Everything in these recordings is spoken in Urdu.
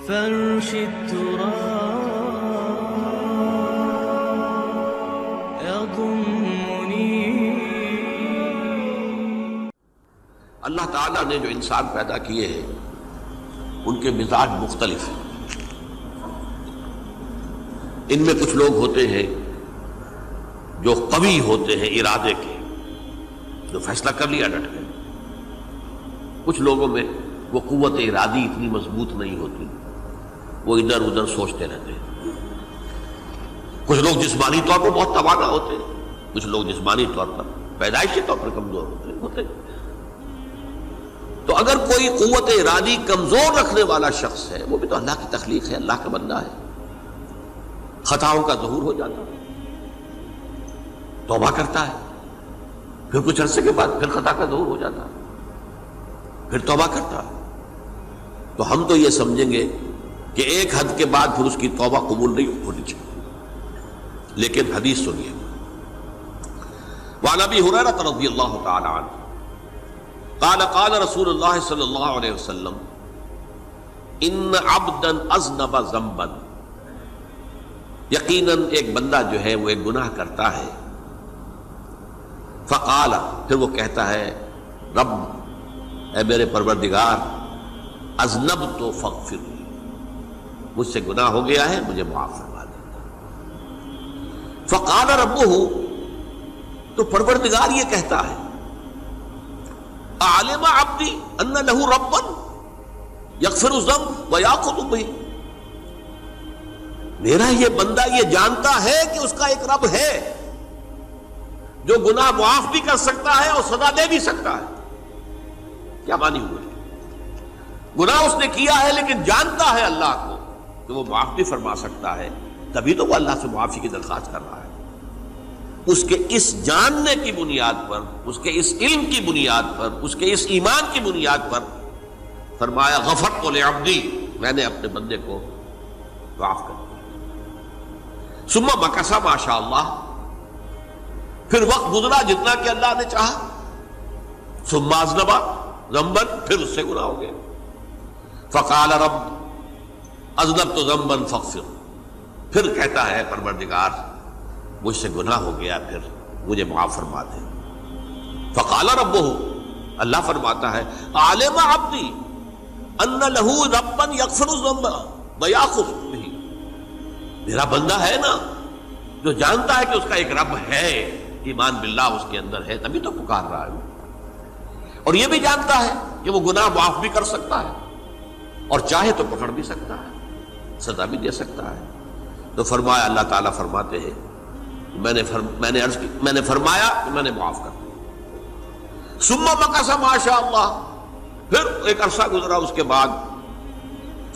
فرش التراب يضمني. اللہ تعالیٰ نے جو انسان پیدا کیے ہیں ان کے مزاج مختلف ہیں. ان میں کچھ لوگ ہوتے ہیں جو قوی ہوتے ہیں ارادے کے، جو فیصلہ کر لیا ڈٹ گئے. کچھ لوگوں میں وہ قوت ارادی اتنی مضبوط نہیں ہوتی، وہ ادھر ادھر سوچتے رہتے ہیں. کچھ لوگ جسمانی طور پر بہت توانا ہوتے ہیں، کچھ لوگ جسمانی طور پر پیدائشی طور پر کمزور ہوتے ہیں. تو اگر کوئی قوت ارادی کمزور رکھنے والا شخص ہے، وہ بھی تو اللہ کی تخلیق ہے، اللہ کا بندہ ہے، خطاؤں کا ظہور ہو جاتا ہے، توبہ کرتا ہے، پھر کچھ عرصے کے بعد پھر خطا کا ظہور ہو جاتا ہے، پھر توبہ کرتا ہے. تو ہم تو یہ سمجھیں گے کہ ایک حد کے بعد پھر اس کی توبہ قبول نہیں ہونی چاہیے. لیکن حدیث سنیے. وعن ابی ہریرہ رضی اللہ تعالی عنہ قال قال رسول اللہ صلی اللہ علیہ وسلم ان عبدا اذنب ذنبا، یقیناً ایک بندہ جو ہے وہ ایک گناہ کرتا ہے. فقال، پھر وہ کہتا ہے رب، اے میرے پروردگار، اذنبت فاغفر لی، مجھ سے گناہ ہو گیا ہے، مجھے معاف فرما دے. فقال ربہ، تو پروردگار یہ کہتا ہے اعلم عبدی ان لہ ربا یغفر الذنب ویأخذ بہ، میرا یہ بندہ یہ جانتا ہے کہ اس کا ایک رب ہے جو گناہ معاف بھی کر سکتا ہے اور سزا دے بھی سکتا ہے. کیا مانی ہوئے؟ گناہ اس نے کیا ہے لیکن جانتا ہے اللہ کو کہ وہ معاف بھی فرما سکتا ہے، تبھی تو وہ اللہ سے معافی کی درخواست کر رہا ہے. اس کے اس جاننے کی بنیاد پر، اس کے اس علم کی بنیاد پر، اس کے اس ایمان کی بنیاد پر فرمایا غفرت لعبدی، میں نے اپنے بندے کو معاف کر دیا. ثم مکث ما شاء اللہ، پھر وقت گزرا جتنا کہ اللہ نے چاہا. ثم اذنب ذنبا، پھر اس سے گناہ ہو گیا. فقال رب اذنبت ذنبا فاغفر، پھر کہتا ہے پروردگار مجھ سے گناہ ہو گیا، پھر مجھے معاف فرما دے. فقال ربہ، اللہ فرماتا ہے عالم عبدی ان لہ ربا یغفر الذنب ویأخذ بہ، میرا بندہ ہے نا جو جانتا ہے کہ اس کا ایک رب ہے، ایمان باللہ اس کے اندر ہے، تبھی تو پکار رہا ہے. اور یہ بھی جانتا ہے کہ وہ گناہ معاف بھی کر سکتا ہے اور چاہے تو پکڑ بھی سکتا ہے، سزا بھی دے سکتا ہے. تو فرمایا، اللہ تعالیٰ فرماتے ہیں میں نے فرمایا کہ میں نے معاف کر دیا. ثم مکث ما شاء اللہ، پھر ایک عرصہ گزرا اس کے بعد.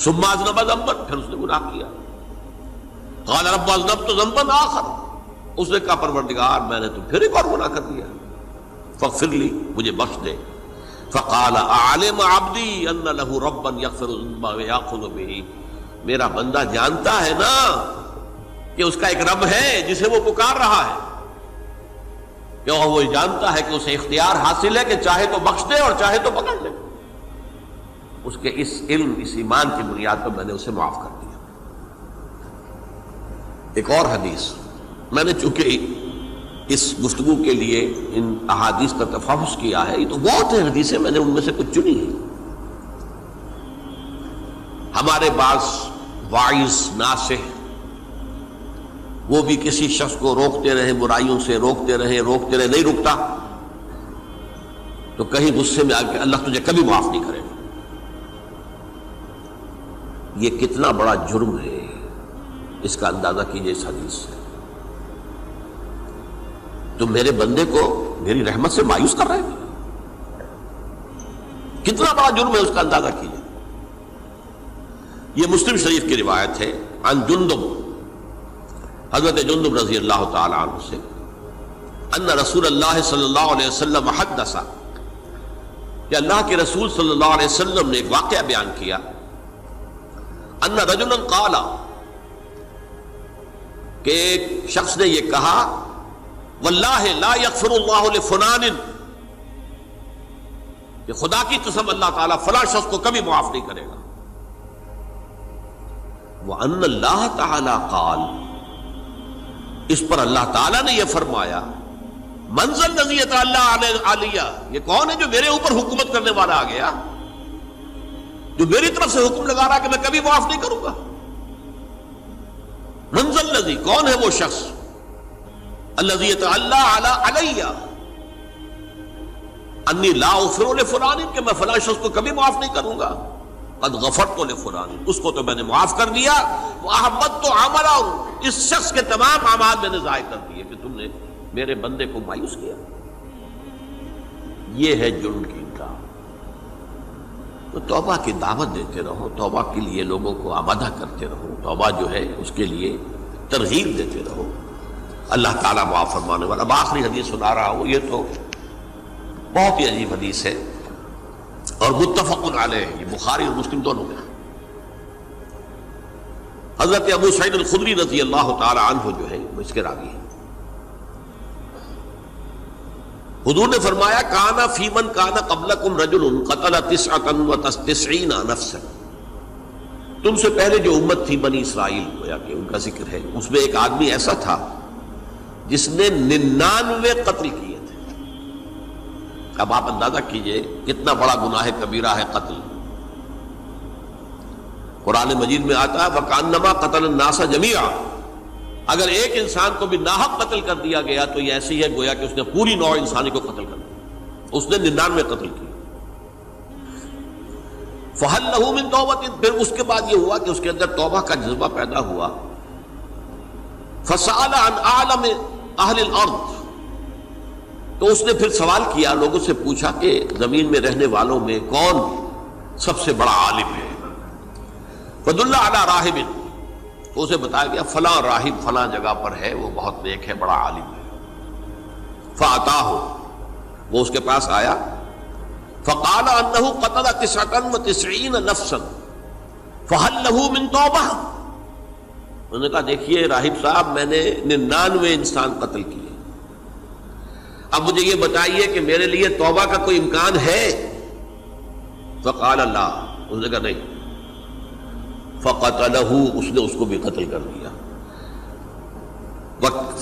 ثم اذنب ذنبا، پھر اس نے گناہ کیا. قال رب اذنبت ذنبا آخر، اس نے کہا پروردگار میں نے تو پھر ایک اور گناہ کر دیا، فاغفر لی، مجھے بخش دے. فقال اعلم عبدی ان لہ ربا یغفر الذنب ویأخذ بہ، میرا بندہ جانتا ہے نا کہ اس کا ایک رب ہے جسے وہ پکار رہا ہے، کہ وہ جانتا ہے کہ اسے اختیار حاصل ہے کہ چاہے تو بخش دے اور چاہے تو پکڑ لے. اس کے اس علم، اس ایمان کی بنیاد پر میں نے اسے معاف کر دیا. ایک اور حدیث، میں نے چونکہ اس گفتگو کے لیے ان احادیث کا تفحص کیا ہے، یہ تو بہت ہیں حدیثیں، میں نے ان میں سے کچھ چنی ہیں. ہمارے بعض واعظ ناصح وہ بھی کسی شخص کو روکتے رہے، برائیوں سے روکتے رہے، نہیں رکتا تو کہیں غصے میں آ کے اللہ تجھے کبھی معاف نہیں کرے گا. یہ کتنا بڑا جرم ہے، اس کا اندازہ کیجئے اس حدیث سے. تم میرے بندے کو میری رحمت سے مایوس کر رہے ہیں، کتنا بڑا جرم ہے، اس کا اندازہ کیجئے. یہ مسلم شریف کی روایت ہے عن جندب، حضرت جندب رضی اللہ تعالی عنہ سے، ان رسول اللہ صلی اللہ علیہ وسلم حدث، کہ اللہ کے رسول صلی اللہ علیہ وسلم نے ایک واقعہ بیان کیا. ان رجلا قال، کہ ایک شخص نے یہ کہا واللہ لا یغفر اللہ لفلان، کہ خدا کی قسم اللہ تعالیٰ فلاں شخص کو کبھی معاف نہیں کرے گا. وَأَنَّ اللَّهَ تَعَالَى قَالَ، اس پر اللہ تعالیٰ نے یہ فرمایا، مَنْ ذَا الَّذِي يَتَعَلَّى عَلَيَّ، یہ کون ہے جو میرے اوپر حکومت کرنے والا آ گیا، جو میری طرف سے حکم لگا رہا کہ میں کبھی معاف نہیں کروں گا. مَنْ ذَا الَّذِي، کون ہے وہ شخص، الَّذِي يَتَعَلَّى عَلَيَّ انی لا اغفر لفلان، کہ میں فلاں شخص کو کبھی معاف نہیں کروں گا. قد غفرت لفلان، اس کو تو میں نے معاف کر دیا. واحبطت عمله، اس شخص کے تمام اعمال میں نے ضائع کر دیے کہ تم نے میرے بندے کو مایوس کیا. یہ ہے جرم کی انکار. تو توبہ کی دعوت دیتے رہو، توبہ کے لیے لوگوں کو آمادہ کرتے رہو، توبہ جو ہے اس کے لیے ترغیب دیتے رہو. اللہ تعالیٰ معاف فرمانے والا. اب آخری حدیث سنا رہا ہوں، یہ تو بہت ہی عجیب حدیث ہے اور متفق علیہ، یہ بخاری اور مسلم دونوں میں. حضرت ابو سعید الخدری رضی اللہ تعالی عنہ جو ہے وہ اس کے راوی ہیں. حضور نے فرمایا، کانا فی من کانا قبلکم رجل قتل 99 نفسا، تم سے پہلے جو امت تھی بنی اسرائیل، گویا کہ ان کا ذکر ہے، اس میں ایک آدمی ایسا تھا جس نے 99 قتل کیے تھے. اب آپ اندازہ کیجئے کتنا بڑا گناہ کبیرہ ہے قتل. قرآن مجید میں آتا ہے وَكَأَنَّمَا قَتَلَ النَّاسَ جَمِيعًا، اگر ایک انسان کو بھی ناحق قتل کر دیا گیا تو یہ ایسی ہے گویا کہ اس نے پوری نوع انسانی کو قتل کر دیا. اس نے 99 قتل کیے. فَهَلْ لَهُ مِن تَوْبَةٍ، پھر اس کے بعد یہ ہوا کہ اس کے اندر توبہ کا جذبہ پیدا ہوا. فَسَأَلَ عَنْ أَعْلَمِ أَهْلِ الْأَرْضِ، تو اس نے پھر سوال کیا، لوگوں سے پوچھا کہ زمین میں رہنے والوں میں کون سب سے بڑا عالم ہے. فَدُلَّ عَلَى رَاهِبٍ، تو اسے بتایا گیا فلاں راہب فلاں جگہ پر ہے، وہ بہت نیک ہے، بڑا عالم ہے. فَأَتَاهُ، وہ اس کے پاس آیا. فَقَالَ أَنَّهُ قَتَلَ 99 نَفْسًا فَهَلْ لَهُ مِن تَوْبَةٍ، انہوں نے کہا دیکھیے راہب صاحب، میں نے 99 انسان قتل کیے، اب مجھے یہ بتائیے کہ میرے لیے توبہ کا کوئی امکان ہے. فقال لا، اس نے کہا نہیں. فقتلہ، اس نے اس کو بھی قتل کر دیا.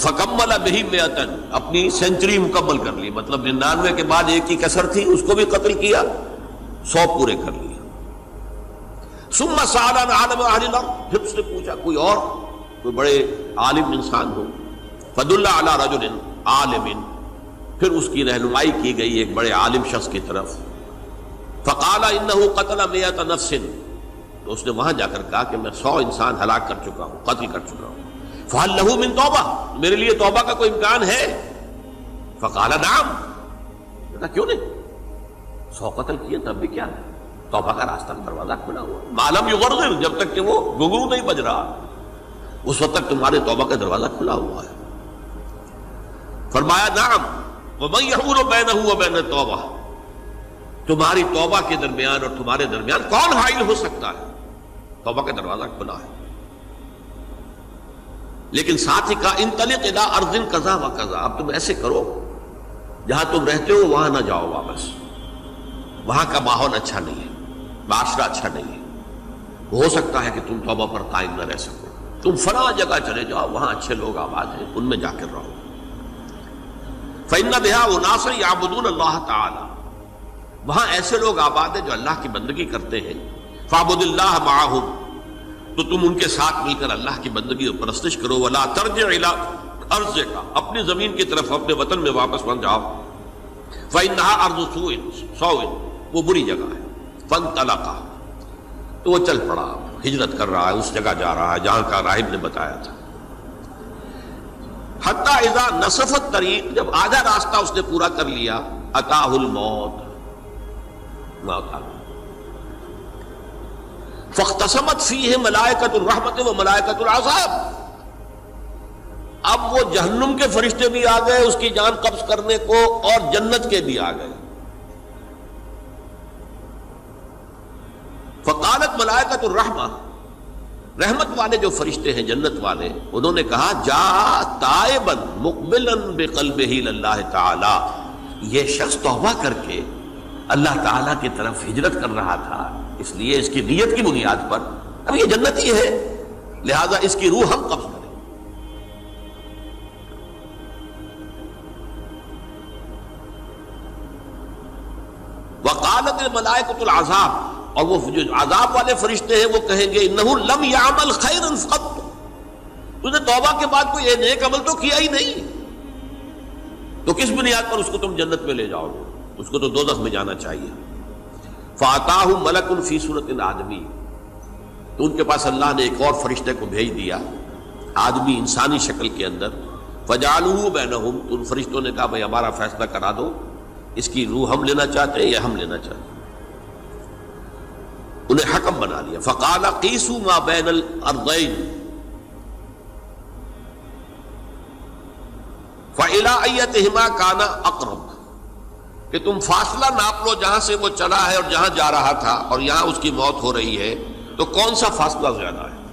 فکمل بہ 100، اپنی سینچری مکمل کر لی، مطلب 99 کے بعد ایک کی کسر تھی، اس کو بھی قتل کیا، 100 پورے کر لیا. ثم سأل عن عالم اہل الارض، پھر اس نے پوچھا کوئی اور کوئی بڑے عالم انسان ہو. فدل علی رجل عالم، پھر اس کی رہنمائی کی گئی ایک بڑے عالم شخص کی طرف. فقال انه قتل 100 نفس، تو اس نے وہاں جا کر کہا کہ میں 100 انسان ہلاک کر چکا ہوں، قتل کر چکا ہوں. فهل له من توبہ، میرے لیے توبہ کا کوئی امکان ہے؟ فقال نعم، کہا کیوں نہیں، 100 قتل کیے تب بھی کیا ہے، توبہ کا راستہ دروازہ کھلا ہوا. ما لم یغرغر، جب تک کہ وہ گھنگرو نہیں بج رہا اس وقت تک تمہارے توبہ کا دروازہ کھلا ہوا ہے. فرمایا نعم، وَمَن يَحُولُ بَيْنَهُ وَبَيْنَ التَّوْبَةِ، تمہاری توبہ کے درمیان اور تمہارے درمیان کون حائل ہو سکتا ہے، توبہ کا دروازہ کھلا ہے. لیکن ساتھ ہی کہا انطلق الی ارض کذا و کذا، اب تم ایسے کرو جہاں تم رہتے ہو وہاں نہ جاؤ واپس، وہاں کا ماحول اچھا نہیں ہے، معاشرہ اچھا نہیں ہے، ہو سکتا ہے کہ تم توبہ پر قائم نہ رہ سکو، تم فلاں جگہ چلے جاؤ، وہاں اچھے لوگ آباد ہیں، ان میں جا کر رہو. فإن بها أناسا يعبدون اللہ تعالی، وہاں ایسے لوگ آباد ہیں جو اللہ کی بندگی کرتے ہیں. فاعبد اللہ معهم، تو تم ان کے ساتھ مل کر اللہ کی بندگی اور پرستش کرو. ولا ترجع الى ارضک، اپنی زمین کی طرف اپنے وطن میں واپس بن جاؤ. فإنها ارض سوء، وہ بری جگہ ہے. فانطلقا، تو وہ چل پڑا، ہجرت کر رہا ہے، اس جگہ جا رہا ہے جہاں کا راہب نے بتایا تھا. حتی اذا نصف الطریق، جب آدھا راستہ اس نے پورا کر لیا، اتاہ الموت، موت آ گئی. فاختصمت فیہ ملائکۃ الرحمت و ملائکۃ العذاب، اب وہ جہنم کے فرشتے بھی آ گئے اس کی جان قبض کرنے کو، اور جنت کے بھی آ گئے. فقالت ملائکۃ الرحمہ، رحمت والے جو فرشتے ہیں جنت والے، انہوں نے کہا جا تائبا مقبلا بقلبہ للہ تعالی، یہ شخص توبہ کر کے اللہ تعالیٰ کی طرف ہجرت کر رہا تھا، اس لیے اس کی نیت کی بنیاد پر اب یہ جنتی ہے، لہذا اس کی روح ہم قبض کریں۔ وقالت الملائکۃ العذاب، اور وہ جو عذاب والے فرشتے ہیں وہ کہیں گے انہ لم یعمل خیرا قط، تو نے توبہ کے بعد کوئی نیک عمل تو کیا ہی نہیں، تو کس بنیاد پر اس کو تم جنت میں لے جاؤ گے؟ اس کو تو دوزخ میں جانا چاہیے۔ فاتاہ ملک فی صورت آدمی، تو ان کے پاس اللہ نے ایک اور فرشتے کو بھیج دیا آدمی انسانی شکل کے اندر، فجعلوہ بینہم، تو ان فرشتوں نے کہا بھائی ہمارا فیصلہ کرا دو، اس کی روح ہم لینا چاہتے ہیں یا ہم لینا چاہتے ہیں۔ انہیں حکم بنا لیا۔ فقال قیسوا ما بین الارضین فإلی ایتہما کان اقرب، کہ تم فاصلہ ناپ لو جہاں سے وہ چلا ہے اور جہاں جا رہا تھا اور یہاں اس کی موت ہو رہی ہے، تو کون سا فاصلہ زیادہ ہے؟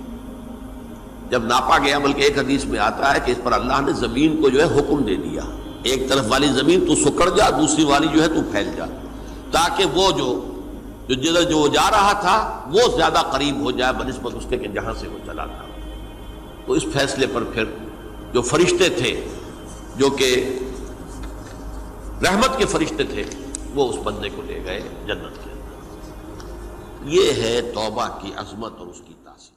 جب ناپا گیا، بلکہ ایک حدیث میں آتا ہے کہ اس پر اللہ نے زمین کو جو ہے حکم دے دیا، ایک طرف والی زمین تو سکڑ جا، دوسری والی جو ہے تو پھیل جا، تاکہ وہ جو جا رہا تھا وہ زیادہ قریب ہو جائے بنسبت اس کے کہ جہاں سے وہ چلا تھا۔ تو اس فیصلے پر پھر جو فرشتے تھے، جو کہ رحمت کے فرشتے تھے، وہ اس بندے کو لے گئے جنت کے اندر۔ یہ ہے توبہ کی عظمت اور اس کی تاثیر۔